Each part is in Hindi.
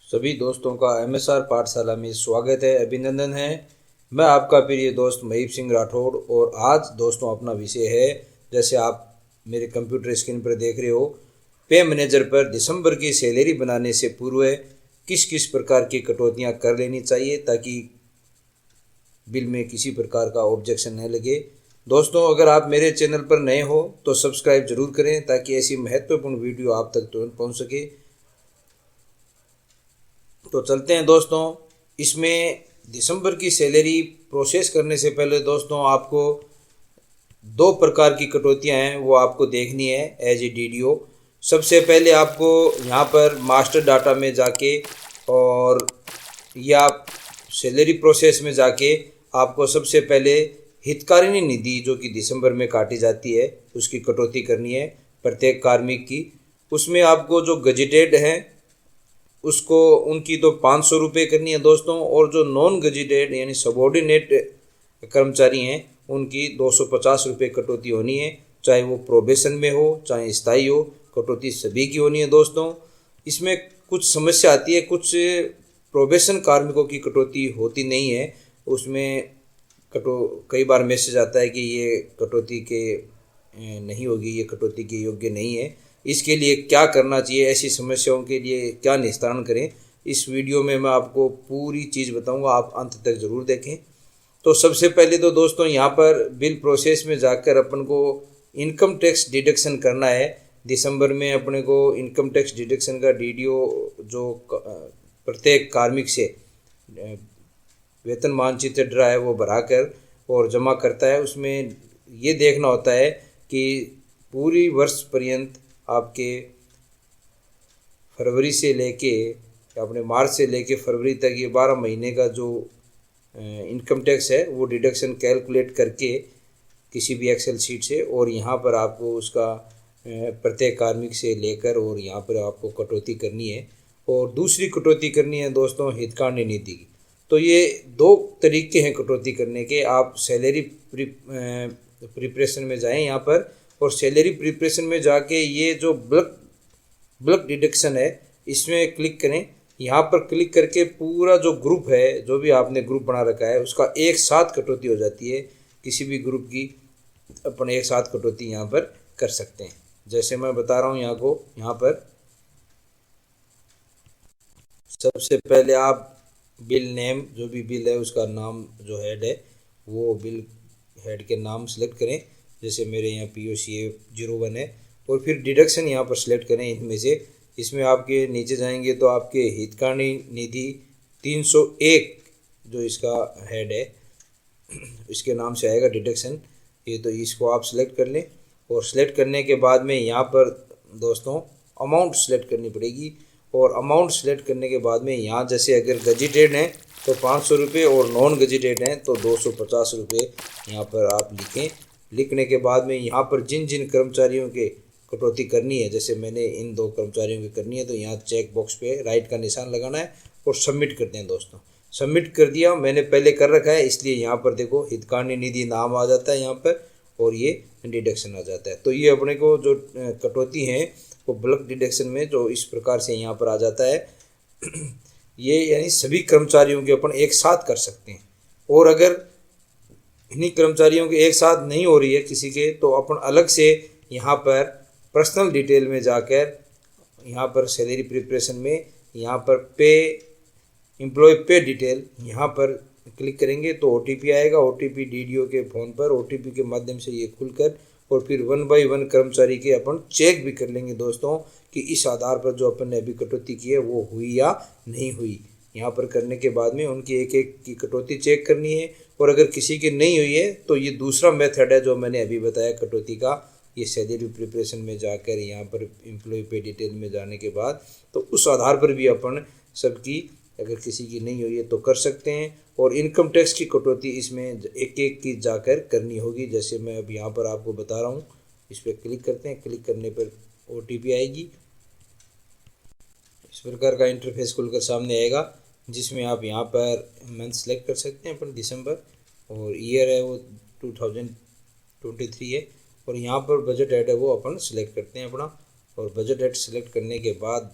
सभी दोस्तों का एमएसआर पाठशाला में स्वागत है, अभिनंदन है। मैं आपका प्रिय दोस्त महीप सिंह राठौड़ और आज दोस्तों अपना विषय है, जैसे आप मेरे कंप्यूटर स्क्रीन पर देख रहे हो, पे मैनेजर पर दिसंबर की सैलरी बनाने से पूर्व किस किस प्रकार की कटौतियां कर लेनी चाहिए ताकि बिल में किसी प्रकार का ऑब्जेक्शन न लगे। दोस्तों, अगर आप मेरे चैनल पर नए हो तो सब्सक्राइब जरूर करें ताकि ऐसी महत्वपूर्ण वीडियो आप तक तुरंत पहुंच सके। तो चलते हैं दोस्तों। इसमें दिसंबर की सैलरी प्रोसेस करने से पहले दोस्तों आपको दो प्रकार की कटौतियां हैं वो आपको देखनी है एज ए डीडीओ। सबसे पहले आपको यहाँ पर मास्टर डाटा में जाके और या सैलरी प्रोसेस में जाके आपको सबसे पहले हितकारिणी निधि जो कि दिसंबर में काटी जाती है उसकी कटौती करनी है प्रत्येक कार्मिक की। उसमें आपको जो गजेटेड हैं उसको उनकी तो 500 रुपये करनी है दोस्तों, और जो नॉन गजेटेड यानी सबॉर्डिनेट कर्मचारी हैं उनकी 250 रुपये कटौती होनी है, चाहे वो प्रोबेशन में हो चाहे स्थायी हो, कटौती सभी की होनी है दोस्तों। इसमें कुछ समस्या आती है, कुछ प्रोबेशन कार्मिकों की कटौती होती नहीं है, उसमें कई बार मैसेज आता है कि ये कटौती के नहीं होगी, ये कटौती के योग्य नहीं है। इसके लिए क्या करना चाहिए, ऐसी समस्याओं के लिए क्या निस्तारण करें, इस वीडियो में मैं आपको पूरी चीज़ बताऊंगा, आप अंत तक ज़रूर देखें। तो सबसे पहले तो दोस्तों यहाँ पर बिल प्रोसेस में जाकर अपन को इनकम टैक्स डिडक्शन करना है। दिसंबर में अपने को इनकम टैक्स डिडक्शन का डीडीओ जो प्रत्येक कार्मिक से वेतन मानचित्र ड्रा है वो भराकर और जमा करता है। उसमें ये देखना होता है कि पूरी वर्ष पर्यंत आपके फरवरी से लेके अपने मार्च से लेके फरवरी तक ये 12 महीने का जो इनकम टैक्स है वो डिडक्शन कैलकुलेट करके किसी भी एक्सेल शीट से, और यहाँ पर आपको उसका प्रत्येक कार्मिक से लेकर और यहाँ पर आपको कटौती करनी है। और दूसरी कटौती करनी है दोस्तों हितकारिणी निधि की। तो ये दो तरीके हैं कटौती करने के। आप सैलरी प्रिपरेशन में जाएं यहाँ पर, और सैलरी प्रिपरेशन में जाके ये जो बल्क डिडक्शन है इसमें क्लिक करें। यहाँ पर क्लिक करके पूरा जो ग्रुप है, जो भी आपने ग्रुप बना रखा है उसका एक साथ कटौती हो जाती है। किसी भी ग्रुप की अपन एक साथ कटौती यहाँ पर कर सकते हैं, जैसे मैं बता रहा हूँ यहाँ पर सबसे पहले आप बिल नेम, जो भी बिल है उसका नाम जो हेड है वो बिल हेड के नाम सेलेक्ट करें, जैसे मेरे यहाँ POCA 01 है, और फिर डिडक्शन यहाँ पर सेलेक्ट करें इनमें से। इसमें आपके नीचे जाएंगे तो आपके हितकारिणी निधि 301 जो इसका हेड है इसके नाम से आएगा डिडक्शन, ये तो इसको आप सेलेक्ट कर लें। और सेलेक्ट करने के बाद में यहाँ पर दोस्तों अमाउंट सेलेक्ट करनी पड़ेगी, और अमाउंट सेलेक्ट करने के बाद में यहाँ जैसे अगर गजेटेड हैं तो 500 रुपये और नॉन गजेटेड हैं तो 250 रुपये यहाँ पर आप लिखें। लिखने के बाद में यहाँ पर जिन जिन कर्मचारियों के कटौती करनी है, जैसे मैंने इन दो कर्मचारियों की करनी है तो यहाँ चेक बॉक्स पे राइट का निशान लगाना है और सबमिट करते हैं दोस्तों। सबमिट कर दिया, मैंने पहले कर रखा है इसलिए यहाँ पर देखो हितकारिणी निधि नाम आ जाता है यहाँ पर और ये डिडक्शन आ जाता है। तो ये अपने को जो कटौती हैं वो बल्क डिडक्शन में जो इस प्रकार से यहाँ पर आ जाता है ये यानी सभी कर्मचारियों के अपन एक साथ कर सकते हैं। और अगर इन्हीं कर्मचारियों के एक साथ नहीं हो रही है किसी के, तो अपन अलग से यहाँ पर पर्सनल डिटेल में जाकर यहाँ पर सैलरी प्रिपरेशन में यहाँ पर पे एम्प्लॉय पे डिटेल यहाँ पर क्लिक करेंगे तो OTP आएगा। OTP DDO के फ़ोन पर OTP के माध्यम से ये खुलकर और फिर 1 बाय 1 कर्मचारी के अपन चेक भी कर लेंगे दोस्तों कि इस आधार पर जो अपन ने अभी कटौती की है वो हुई या नहीं हुई। यहाँ पर करने के बाद में उनकी एक एक की कटौती चेक करनी है, और अगर किसी की नहीं हुई है तो ये दूसरा मेथड है जो मैंने अभी बताया कटौती का। ये सैलरी प्रिपरेशन में जाकर यहाँ पर एम्प्लॉय पे डिटेल में जाने के बाद तो उस आधार पर भी अपन सबकी अगर किसी की नहीं हुई है तो कर सकते हैं। और इनकम टैक्स की कटौती इसमें एक एक की जाकर करनी होगी, जैसे मैं अब यहाँ पर आपको बता रहा हूँ। इस पर क्लिक करते हैं, क्लिक करने पर OTP आएगी, इस प्रकार का इंटरफेस खुलकर सामने आएगा जिसमें आप यहाँ पर मंथ सेलेक्ट कर सकते हैं अपन दिसंबर, और ईयर है वो 2023 है, और यहाँ पर बजट ऐड है वो अपन सेलेक्ट करते हैं अपना। और बजट ऐड सेलेक्ट करने के बाद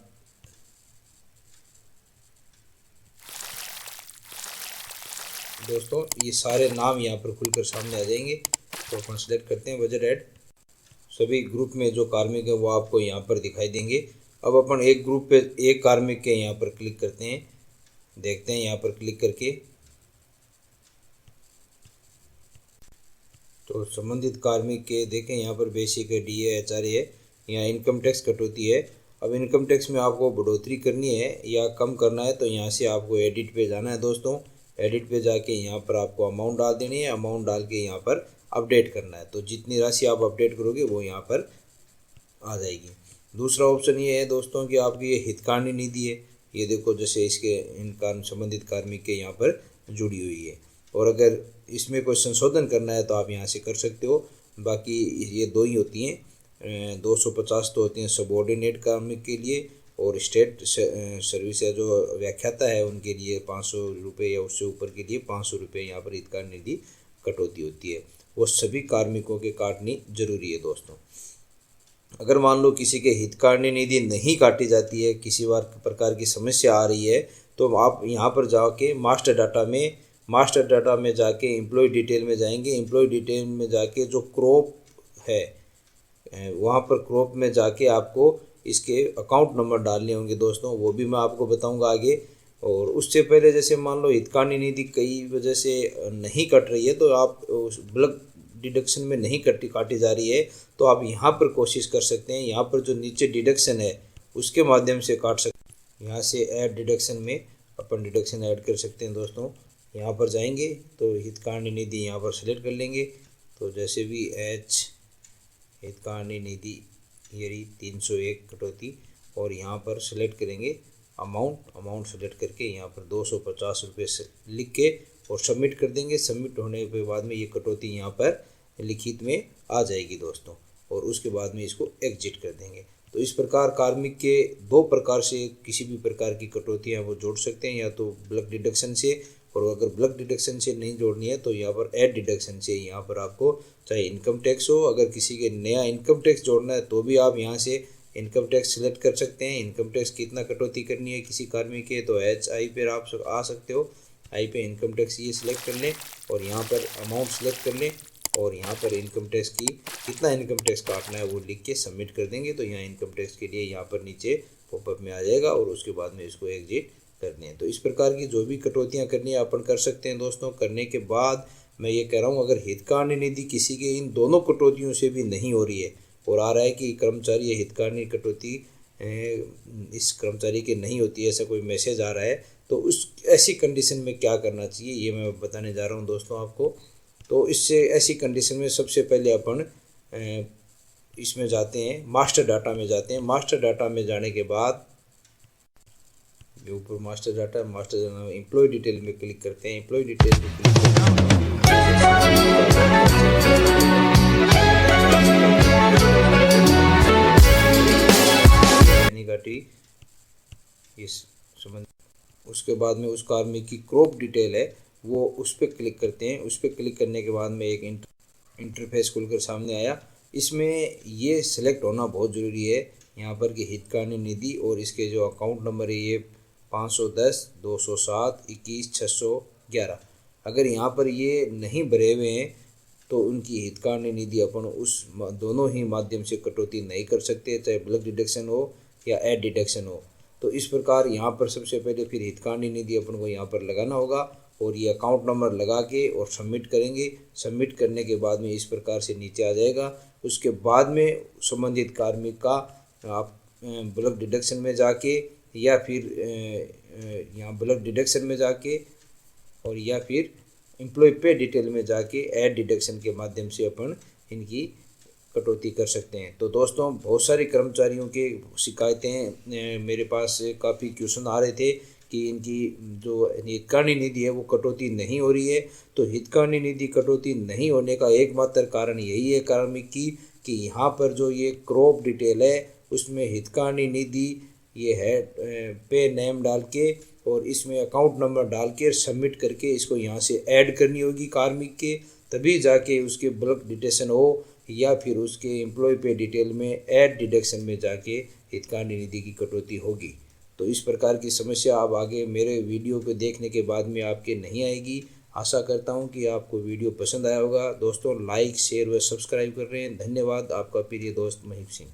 दोस्तों ये सारे नाम यहाँ पर खुलकर सामने आ जाएंगे। तो अपन सेलेक्ट करते हैं बजट ऐड। सभी ग्रुप में जो कार्मिक है वो आपको यहाँ पर दिखाई देंगे। अब अपन एक ग्रुप पे एक कार्मिक के यहाँ पर क्लिक करते हैं, देखते हैं यहाँ पर क्लिक करके। तो संबंधित कार्मिक के देखें यहाँ पर बेसिक है, डी है, एचआर है, यहाँ इनकम टैक्स कटौती है। अब इनकम टैक्स में आपको बढ़ोतरी करनी है या कम करना है तो यहाँ से आपको एडिट पे जाना है दोस्तों। एडिट पे जाके यहाँ पर आपको अमाउंट डाल देनी है, अमाउंट डाल के यहाँ पर अपडेट करना है। तो जितनी राशि आप अपडेट करोगे वो यहाँ पर आ जाएगी। दूसरा ऑप्शन ये है दोस्तों कि आपकी ये हितकार्य निधि है, ये देखो जैसे इसके इन संबंधित कार्मिक के यहाँ पर जुड़ी हुई है। और अगर इसमें कोई संशोधन करना है तो आप यहाँ से कर सकते हो। बाकी ये दो ही होती हैं, 250 तो होती हैं सबऑर्डिनेट कार्मिक के लिए, और स्टेट सर्विस है जो व्याख्याता है उनके लिए 500 रुपये या उससे ऊपर के लिए 500 रुपये यहाँ पर हितकार्य निधि कटौती होती है। वो सभी कार्मिकों के काटनी जरूरी है दोस्तों। अगर मान लो किसी के हितकार्य निधि नहीं काटी जाती है, किसी प्रकार की समस्या आ रही है, तो आप यहाँ पर जाके मास्टर डाटा में जाके एम्प्लॉय डिटेल में जाएंगे। एम्प्लॉय डिटेल में जाके जो क्रॉप है वहाँ पर क्रॉप में जाके आपको इसके अकाउंट नंबर डालने होंगे दोस्तों, वो भी मैं आपको बताऊंगा आगे। और उससे पहले जैसे मान लो हितकार्य निधि कई वजह से नहीं कट रही है, तो आप ब्लॉक डिडक्शन में नहीं काटी जा रही है, तो आप यहाँ पर कोशिश कर सकते हैं। यहाँ पर जो नीचे डिडक्शन है उसके माध्यम से काट सकते हैं। यहाँ से ऐड डिडक्शन में अपन डिडक्शन ऐड कर सकते हैं दोस्तों। यहाँ पर जाएंगे तो हितकार्य निधि यहाँ पर सेलेक्ट कर लेंगे। तो जैसे भी एच हितकार्य निधि ये 301 कटौती, और यहाँ पर सेलेक्ट करेंगे अमाउंट सेलेक्ट करके यहाँ पर 250 रुपये से लिख के और सबमिट कर देंगे। सबमिट होने के बाद में ये कटौती यहाँ पर लिखित में आ जाएगी दोस्तों, और उसके बाद में इसको एग्जिट कर देंगे। तो इस प्रकार कार्मिक के दो प्रकार से किसी भी प्रकार की कटौतियाँ वो जोड़ सकते हैं, या तो ब्लॉक डिडक्शन से, और अगर ब्लॉक डिडक्शन से नहीं जोड़नी है तो यहाँ पर ऐड डिडक्शन से यहाँ पर आपको चाहे इनकम टैक्स हो, अगर किसी के नया इनकम टैक्स जोड़ना है तो भी आप यहाँ से इनकम टैक्स सेलेक्ट कर सकते हैं। इनकम टैक्स कितना कटौती करनी है किसी कार्मिक के, तो एच आई पर आप आ सकते हो। आई पे इनकम टैक्स ये सिलेक्ट कर लें और यहाँ पर अमाउंट सेलेक्ट कर लें, और यहाँ पर इनकम टैक्स की कितना इनकम टैक्स काटना है वो लिख के सबमिट कर देंगे। तो यहाँ इनकम टैक्स के लिए यहाँ पर नीचे पॉपअप में आ जाएगा, और उसके बाद में इसको एग्जिट करनी है। तो इस प्रकार की जो भी कटौतियाँ करनी है अपन कर सकते हैं दोस्तों। करने के बाद मैं ये कह रहा हूँ, अगर हितकार्य निधि किसी के इन दोनों कटौतियों से भी नहीं हो रही है और आ रहा है कि कर्मचारी ये हितकार्य कटौती इस कर्मचारी के नहीं होती है, ऐसा कोई मैसेज आ रहा है, तो उस ऐसी कंडीशन में क्या करना चाहिए ये मैं बताने जा रहा हूँ दोस्तों आपको। तो इससे ऐसी कंडीशन में सबसे पहले अपन इसमें जाते हैं, मास्टर डाटा में जाते हैं। मास्टर डाटा में जाने के बाद ऊपर मास्टर डाटा एम्प्लॉय डिटेल में क्लिक करते हैं। एम्प्लॉय डिटेल में क्लिक करते इस संबंध, उसके बाद में उस कार्मिक की क्रॉप डिटेल है वो उस पर क्लिक करते हैं। उस पर क्लिक करने के बाद में एक इंटरफेस खुलकर सामने आया। इसमें ये सिलेक्ट होना बहुत ज़रूरी है यहाँ पर कि हितकार्य निधि और इसके जो अकाउंट नंबर है ये 510 207 21 611। अगर यहाँ पर ये नहीं भरे हुए हैं तो उनकी हितकार्य निधि अपन उस दोनों ही माध्यम से कटौती नहीं कर सकते, चाहे ब्लॉक डिडक्शन हो या ऐड डिडक्शन हो। तो इस प्रकार यहाँ पर सबसे पहले फिर हितकार्य निधि अपन को यहाँ पर लगाना होगा, और ये अकाउंट नंबर लगा के और सबमिट करेंगे। सबमिट करने के बाद में इस प्रकार से नीचे आ जाएगा। उसके बाद में संबंधित कार्मिक का आप ब्लॉक डिडक्शन में जाके या फिर यहाँ ब्लॉक डिडक्शन में जाके और या फिर एम्प्लॉय पे डिटेल में जाके ऐड डिडक्शन के माध्यम से अपन इनकी कटौती कर सकते हैं। तो दोस्तों बहुत सारे कर्मचारियों के शिकायतें मेरे पास काफ़ी क्वेश्चन आ रहे थे कि इनकी जो हितकार्य निधि है वो कटौती नहीं हो रही है। तो हितकार्य निधि कटौती नहीं होने का एकमात्र कारण यही है कार्मिक की कि यहाँ पर जो ये क्रॉप डिटेल है उसमें हितकार्य निधि ये है पे नेम डाल के और इसमें अकाउंट नंबर डाल के सबमिट करके इसको यहाँ से ऐड करनी होगी कार्मिक के, तभी जाके उसके ब्लॉक डिडक्शन हो, या फिर उसके एम्प्लॉय पे डिटेल में ऐड डिडक्शन में जाके हितकार्य निधि की कटौती होगी। तो इस प्रकार की समस्या अब आगे मेरे वीडियो को देखने के बाद में आपके नहीं आएगी। आशा करता हूँ कि आपको वीडियो पसंद आया होगा। दोस्तों लाइक शेयर व सब्सक्राइब कर रहे हैं। धन्यवाद। आपका प्रिय दोस्त महीप सिंह।